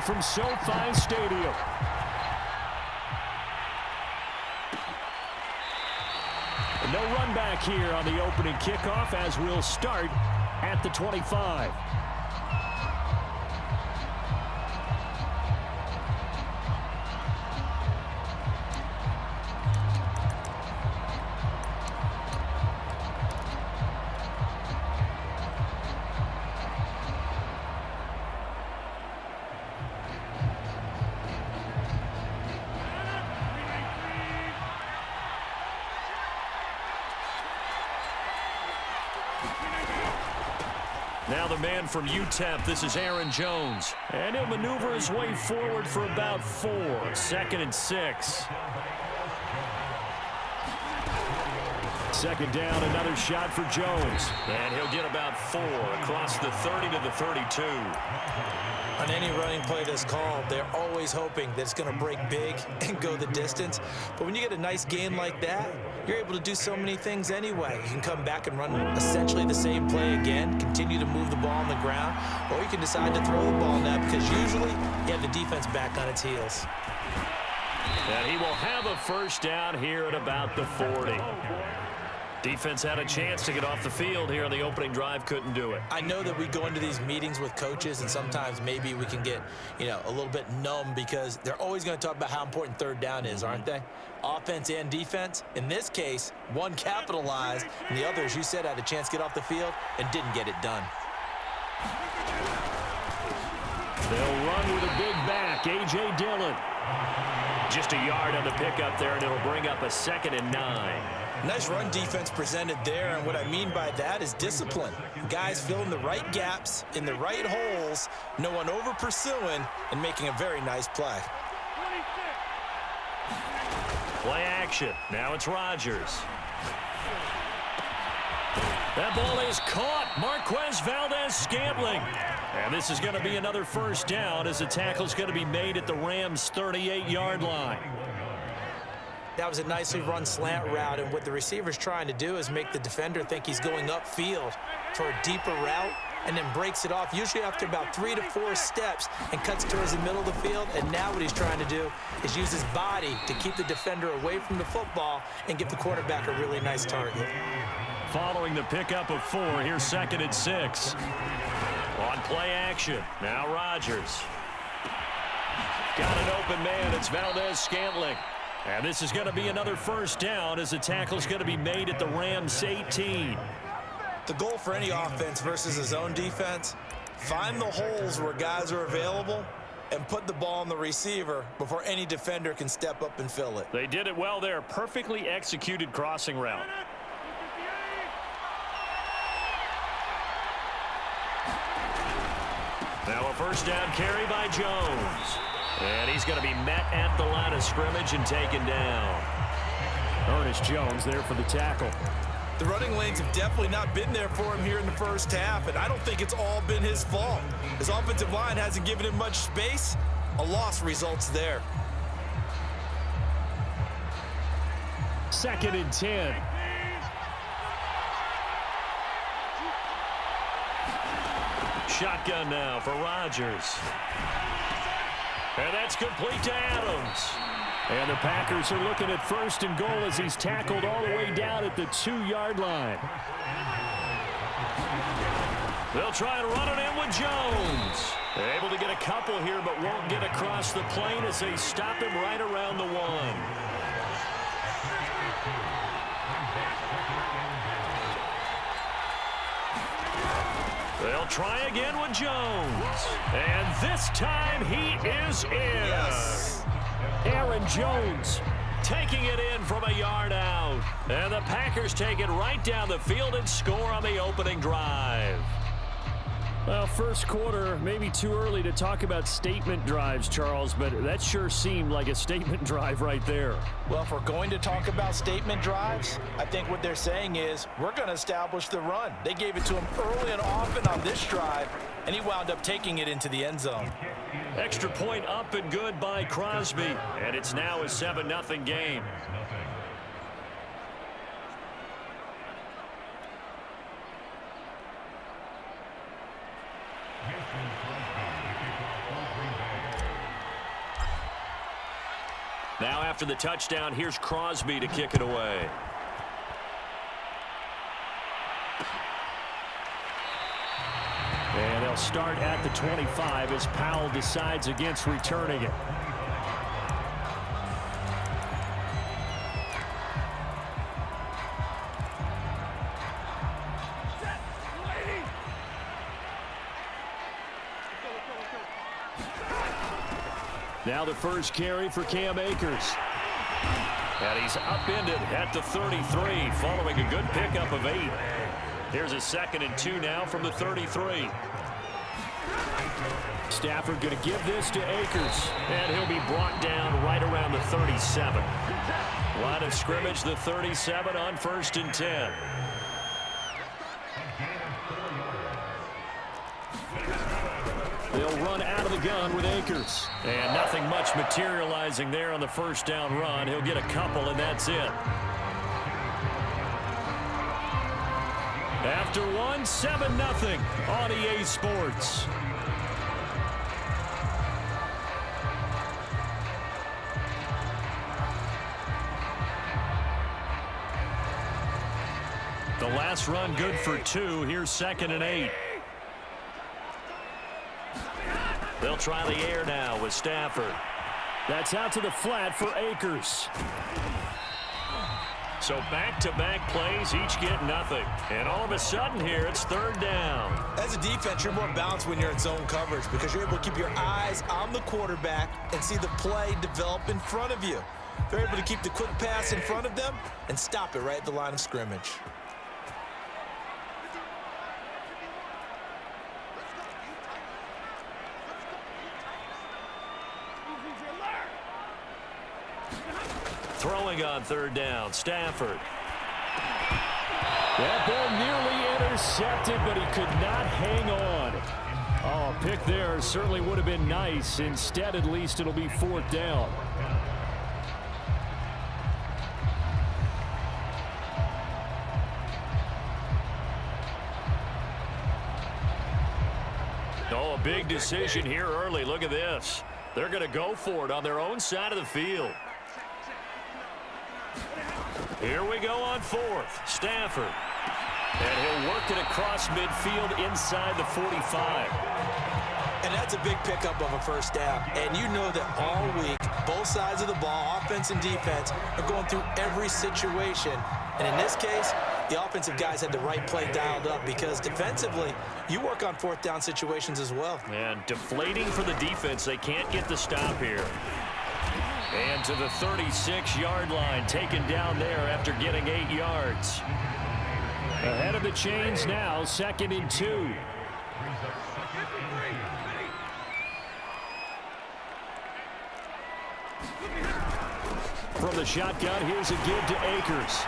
from SoFi Stadium. No run back here on the opening kickoff as we'll start at the 25. Now the man from UTEP, this is Aaron Jones. And he'll maneuver his way forward for about 4. 2nd and 6. Second down, another shot for Jones. And he'll get about 4 across the 30 to the 32. On any running play that's called, they're always hoping that it's going to break big and go the distance. But when you get a nice gain like that, you're able to do so many things anyway. You can come back and run essentially the same play again, continue to move the ball on the ground, or you can decide to throw the ball now because usually you have the defense back on its heels. And he will have a first down here at about the 40. Defense had a chance to get off the field here on the opening drive, couldn't do it. I know that we go into these meetings with coaches, and sometimes maybe we can get, a little bit numb because they're always going to talk about how important third down is, aren't they? Offense and defense. In this case, one capitalized, and the other, as you said, had a chance to get off the field and didn't get it done. They'll run with a big back, A.J. Dillon. Just a yard on the pickup there, and it'll bring up a 2nd and 9. Nice run defense presented there, and what I mean by that is discipline. Guys filling the right gaps in the right holes, no one over pursuing, and making a very nice play. Play action. Now it's Rodgers. That ball is caught. Marquez Valdez-Scantling. And this is going to be another first down as the tackle's going to be made at the Rams' 38-yard line. That was a nicely run slant route, and what the receiver's trying to do is make the defender think he's going upfield for a deeper route and then breaks it off, usually after about 3 to 4 steps, and cuts towards the middle of the field. And now what he's trying to do is use his body to keep the defender away from the football and give the quarterback a really nice target. Following the pickup of 4, here's 2nd and 6. On play action, now Rodgers. Got an open man, it's Valdez-Scantling. And this is going to be another first down as the tackle's going to be made at the Rams' 18. The goal for any offense versus a zone defense, find the holes where guys are available and put the ball on the receiver before any defender can step up and fill it. They did it well there. Perfectly executed crossing route. Now a first down carry by Jones. And he's going to be met at the line of scrimmage and taken down. Ernest Jones there for the tackle. The running lanes have definitely not been there for him here in the first half, and I don't think it's all been his fault. His offensive line hasn't given him much space. A loss results there. 2nd and 10. Shotgun now for Rodgers. And that's complete to Adams. And the Packers are looking at 1st and goal as he's tackled all the way down at the 2-yard line. They'll try and run it in with Jones. They're able to get a couple here, but won't get across the plane as they stop him right around the 1. They'll try again with Jones. And this time he is in. Yes. Aaron Jones taking it in from a yard out. And the Packers take it right down the field and score on the opening drive. Well, first quarter, maybe too early to talk about statement drives, Charles, but that sure seemed like a statement drive right there. Well, if we're going to talk about statement drives, I think what they're saying is we're going to establish the run. They gave it to him early and often on this drive, and he wound up taking it into the end zone. Extra point up and good by Crosby, and it's now a 7-0 game. Now after the touchdown, here's Crosby to kick it away. And they'll start at the 25 as Powell decides against returning it. Now the first carry for Cam Akers. And he's upended at the 33 following a good pickup of 8. Here's a 2nd and 2 now from the 33. Stafford going to give this to Akers. And he'll be brought down right around the 37. Line of scrimmage, the 37 on 1st and 10. They'll run out of the gun with Akers. And nothing much materializing there on the first down run. He'll get a couple, and that's it. After one, 7-0 on EA Sports. The last run good for 2. Here's 2nd and 8. They'll try the air now with Stafford. That's out to the flat for Akers. So back-to-back plays, each get nothing. And all of a sudden here, it's 3rd down. As a defense, you're more balanced when you're in zone coverage because you're able to keep your eyes on the quarterback and see the play develop in front of you. They're able to keep the quick pass in front of them and stop it right at the line of scrimmage. Throwing on 3rd down, Stafford. That ball nearly intercepted, but he could not hang on. Oh, pick there certainly would have been nice. Instead, at least, it'll be 4th down. Oh, a big decision here early. Look at this. They're going to go for it on their own side of the field. Here we go on 4th. Stafford. And he'll work it across midfield inside the 45. And that's a big pickup of a 1st down. And you know that all week, both sides of the ball, offense and defense, are going through every situation. And in this case, the offensive guys had the right play dialed up because defensively, you work on 4th down situations as well. And deflating for the defense. They can't get the stop here. And to the 36-yard line, taken down there after getting 8 yards. Ahead of the chains now, 2nd and 2. From the shotgun, here's a give to Akers.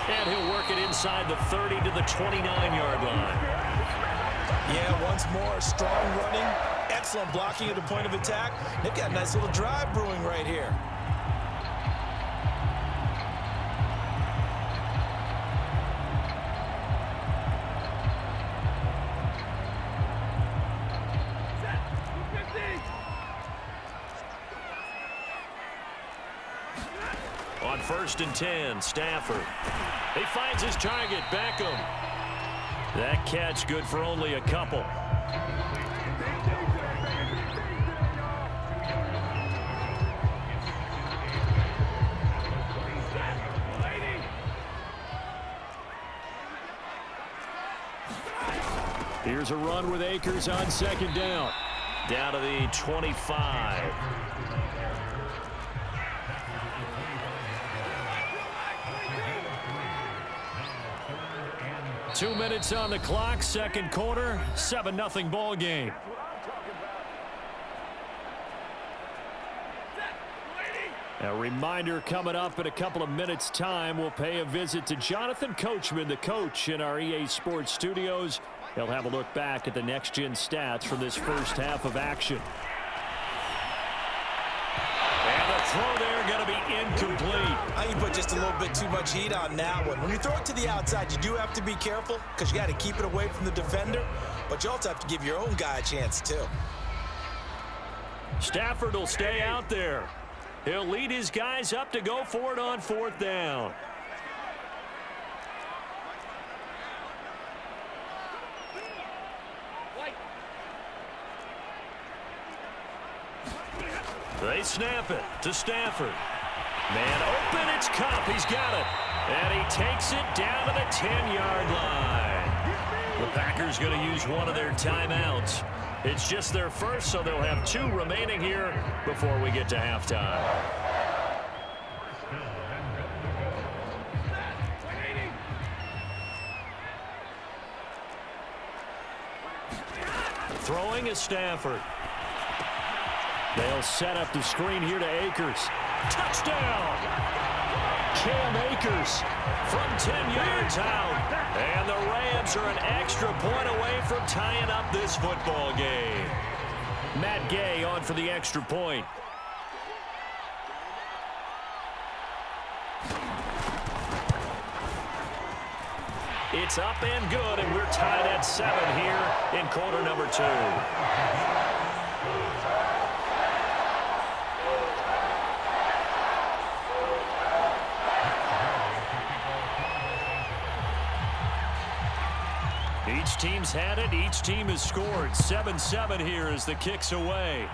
And he'll work it inside the 30 to the 29-yard line. Yeah, once more, strong running. Excellent blocking at the point of attack. They've got a nice little drive brewing right here. On 1st and 10, Stafford. He finds his target, Beckham. That catch good for only a couple. Here's a run with Akers on 2nd down. Down to the 25. Two minutes on the clock, 2nd quarter, 7-0 ball game. A reminder coming up in a couple of minutes' time, we'll pay a visit to Jonathan Coachman, the coach in our EA Sports studios. He'll have a look back at the next-gen stats from this first half of action. And the throw there going to be incomplete. I think you put just a little bit too much heat on that one. When you throw it to the outside, you do have to be careful because you got to keep it away from the defender, but you also have to give your own guy a chance too. Stafford will stay out there. He'll lead his guys up to go for it on 4th down. They snap it to Stafford. Man open, it's Cup. He's got it. And he takes it down to the 10-yard line. The Packers going to use one of their timeouts. It's just their first, so they'll have 2 remaining here before we get to halftime. Throwing is Stafford. They'll set up the screen here to Akers. Touchdown! Cam Akers from 10 yards out. And the Rams are an extra point away from tying up this football game. Matt Gay on for the extra point. It's up and good, and we're tied at 7 here in quarter number 2. Each team's had it. Each team has scored. 7-7 here as the kick's away.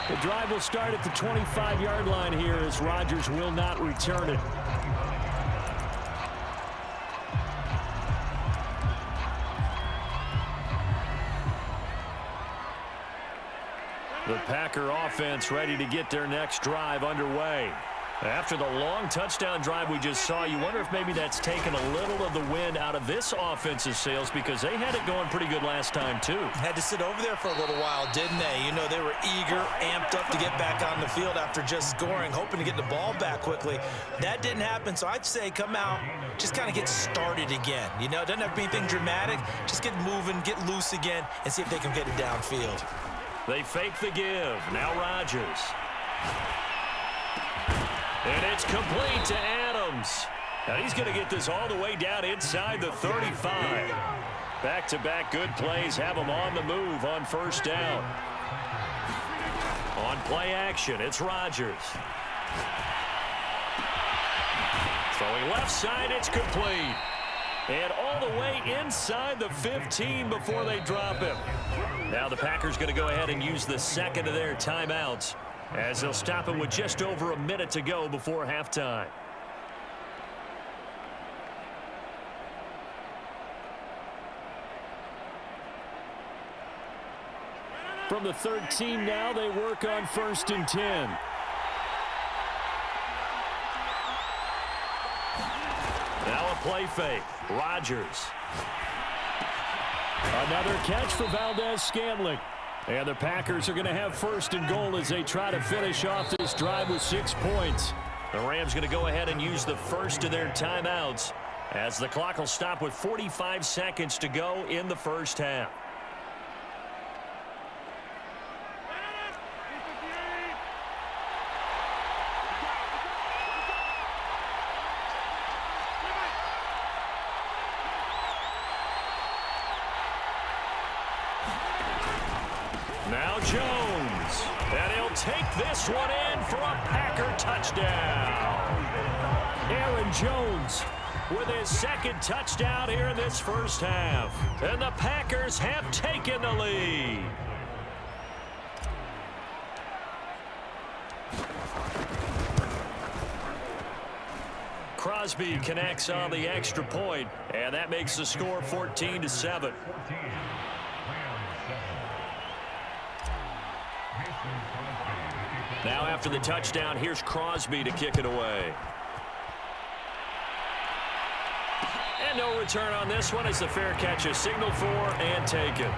The drive will start at the 25-yard line here as Rodgers will not return it. The Packer offense ready to get their next drive underway. After the long touchdown drive we just saw, you wonder if maybe that's taken a little of the wind out of this offense's sails because they had it going pretty good last time, too. Had to sit over there for a little while, didn't they? You know, they were eager, amped up to get back on the field after just scoring, hoping to get the ball back quickly. That didn't happen, so I'd say come out, just kind of get started again. You know, it doesn't have to be anything dramatic. Just get moving, get loose again, and see if they can get it downfield. They fake the give. Now Rodgers. And it's complete to Adams. And he's going to get this all the way down inside the 35. Back-to-back good plays have him on the move on 1st down. On play action, it's Rodgers. Throwing left side, it's complete. And all the way inside the 15 before they drop him. Now the Packers going to go ahead and use the second of their timeouts as they'll stop it with just over a minute to go before halftime. From the 13 now, they work on 1st and 10. Now a play fake. Rodgers. Another catch for Valdez-Scantling. And the Packers are going to have 1st and goal as they try to finish off this drive with 6 points. The Rams going to go ahead and use the first of their timeouts as the clock will stop with 45 seconds to go in the first half. Now Jones, and he'll take this one in for a Packer touchdown. Aaron Jones with his 2nd touchdown here in this first half. And the Packers have taken the lead. Crosby connects on the extra point, and that makes the score 14-7. Now after the touchdown, here's Crosby to kick it away. And no return on this one as the fair catch is signaled for and taken.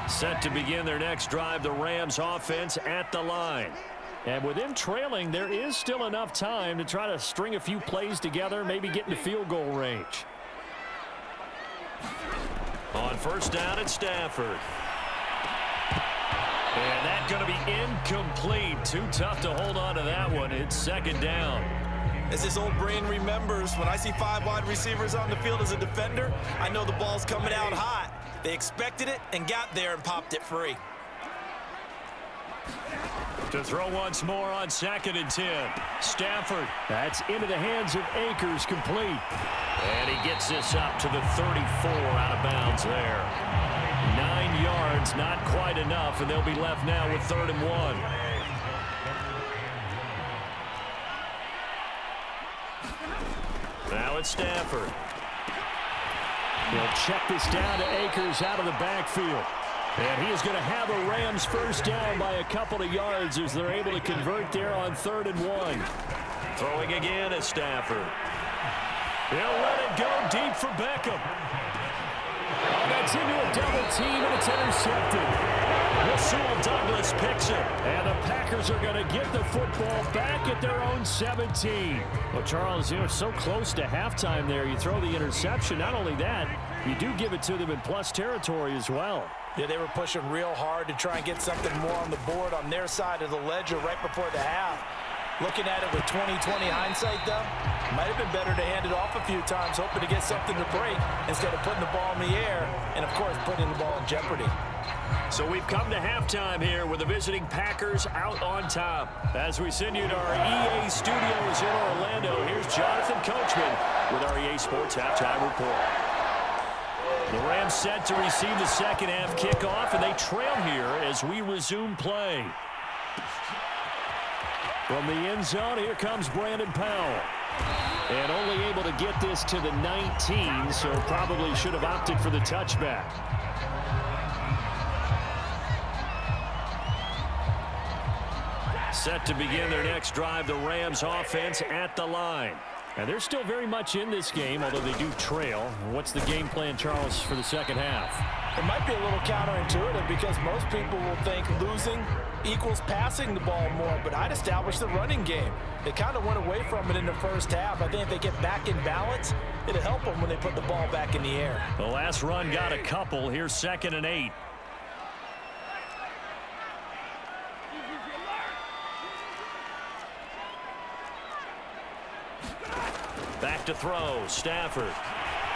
Set to begin their next drive, the Rams offense at the line. And with them trailing, there is still enough time to try to string a few plays together, maybe get into field goal range. On 1st down, it's Stafford. And that's going to be incomplete. Too tough to hold on to that one. It's 2nd down. As his old brain remembers, when I see 5 wide receivers on the field as a defender, I know the ball's coming out hot. They expected it and got there and popped it free. To throw once more on 2nd and 10. Stafford. That's into the hands of Akers, complete. And he gets this up to the 34, out of bounds there. 9 yards, not quite enough, and they'll be left now with 3rd and 1. Now it's Stafford. He'll check this down to Akers out of the backfield. And he is going to have a Rams first down by a couple of yards as they're able to convert there on 3rd and 1. Throwing again is Stafford. He'll let it go deep for Beckham. Oh, that's into a double team, and it's intercepted. Rasul Douglas picks it. And the Packers are going to get the football back at their own 17. Well, Charles, so close to halftime there. You throw the interception. Not only that, you do give it to them in plus territory as well. Yeah, they were pushing real hard to try and get something more on the board on their side of the ledger right before the half. Looking at it with 20/20 hindsight, though, might have been better to hand it off a few times, hoping to get something to break instead of putting the ball in the air and, of course, putting the ball in jeopardy. So we've come to halftime here with the visiting Packers out on top. As we send you to our EA studios in Orlando, here's Jonathan Coachman with our EA Sports Halftime Report. The Rams set to receive the second half kickoff, and they trail here as we resume play. From the end zone, here comes Brandon Powell. And only able to get this to the 19, so probably should have opted for the touchback. Set to begin their next drive, the Rams offense at the line. And they're still very much in this game, although they do trail. What's the game plan, Charles, for the second half? It might be a little counterintuitive because most people will think losing equals passing the ball more, but I'd establish the running game. They kind of went away from it in the first half. I think if they get back in balance, it'll help them when they put the ball back in the air. The last run got a couple. Here's 2nd and 8. Back to throw, Stafford.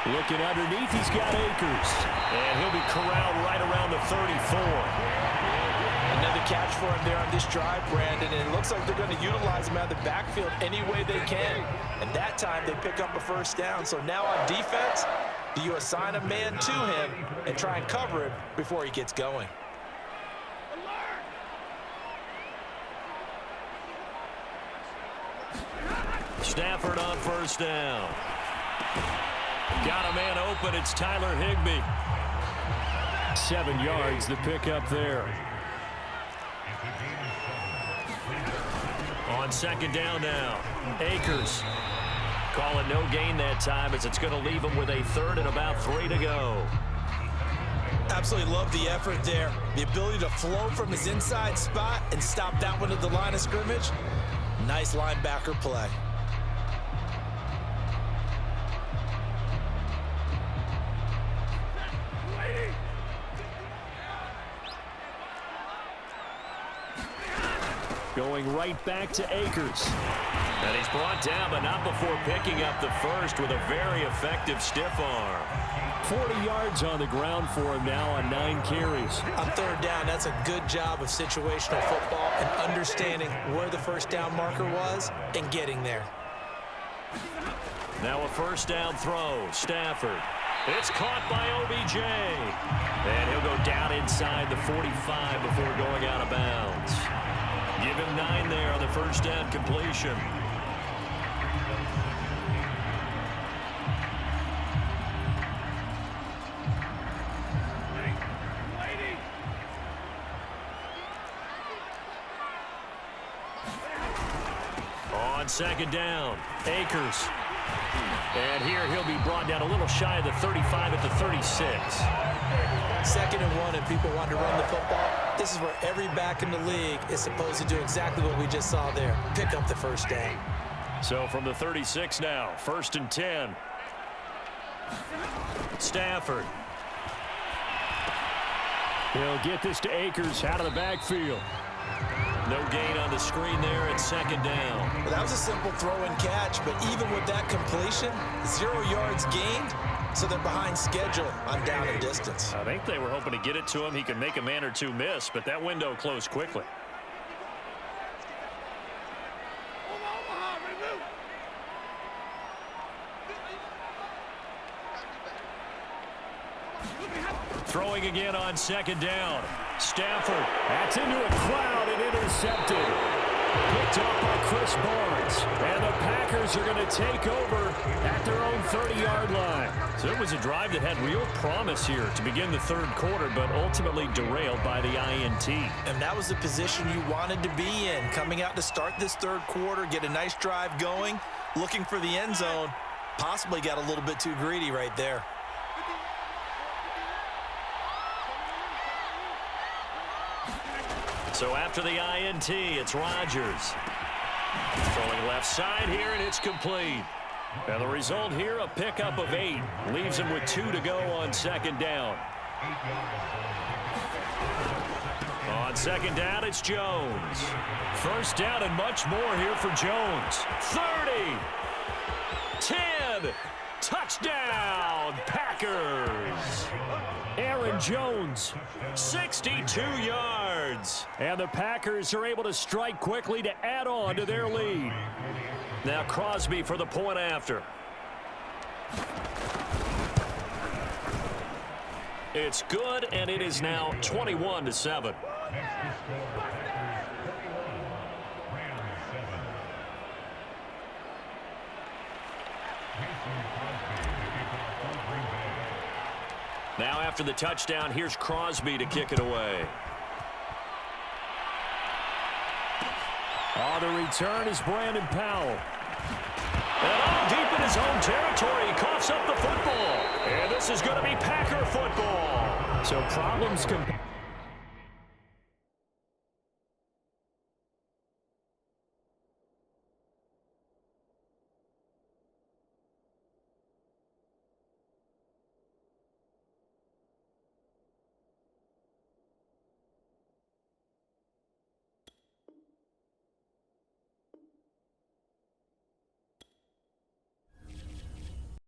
Looking underneath, he's got Akers. And he'll be corralled right around the 34. Another catch for him there on this drive, Brandon, and it looks like they're going to utilize him out of the backfield any way they can. And that time, they pick up a first down. So now on defense, do you assign a man to him and try and cover him before he gets going? Stafford on first down. Got a man open. It's Tyler Higbee. 7 yards, the pickup there. On 2nd down now. Akers. Call it no gain that time as it's going to leave him with a 3rd and about 3 to go. Absolutely love the effort there. The ability to flow from his inside spot and stop that one at the line of scrimmage. Nice linebacker play. Going right back to Akers. And he's brought down, but not before picking up the first with a very effective stiff arm. 40 yards on the ground for him now on 9 carries. On 3rd down, that's a good job of situational football and understanding where the first down marker was and getting there. Now a first down throw. Stafford. It's caught by OBJ. And he'll go down inside the 45 before going out of bounds. Give him 9 there on the first down completion. On 2nd down, Akers. And here he'll be brought down a little shy of the 35 at the 36. 2nd and 1 and people want to run the football. This is where every back in the league is supposed to do exactly what we just saw there. Pick up the first down. So from the 36 now, 1st and 10. Stafford. He'll get this to Akers out of the backfield. No gain on the screen there at second down. Well, that was a simple throw and catch, but even with that completion, 0 yards gained, so they're behind schedule on down and distance. I think they were hoping to get it to him. He could make a man or two miss, but that window closed quickly. Throwing again on second down. Stafford. That's into a crowd and intercepted. Picked off by Chris Barnes. And the Packers are going to take over at their own 30-yard line. So it was a drive that had real promise here to begin the third quarter, but ultimately derailed by the INT. And that was the position you wanted to be in. Coming out to start this third quarter, get a nice drive going, looking for the end zone. Possibly got a little bit too greedy right there. So after the INT, it's Rodgers. Throwing left side here, and it's complete. And the result here, a pickup of 8. Leaves him with 2 to go on second down. On second down, it's Jones. First down and much more here for Jones. 30. 10. Touchdown, Packers. Aaron Jones, 62 yards. And the Packers are able to strike quickly to add on to their lead. Now Crosby for the point after. It's good, and it is now 21-7. Now after the touchdown, here's Crosby to kick it away. On the return is Brandon Powell. And all deep in his own territory, he coughs up the football. And this is going to be Packer football. So problems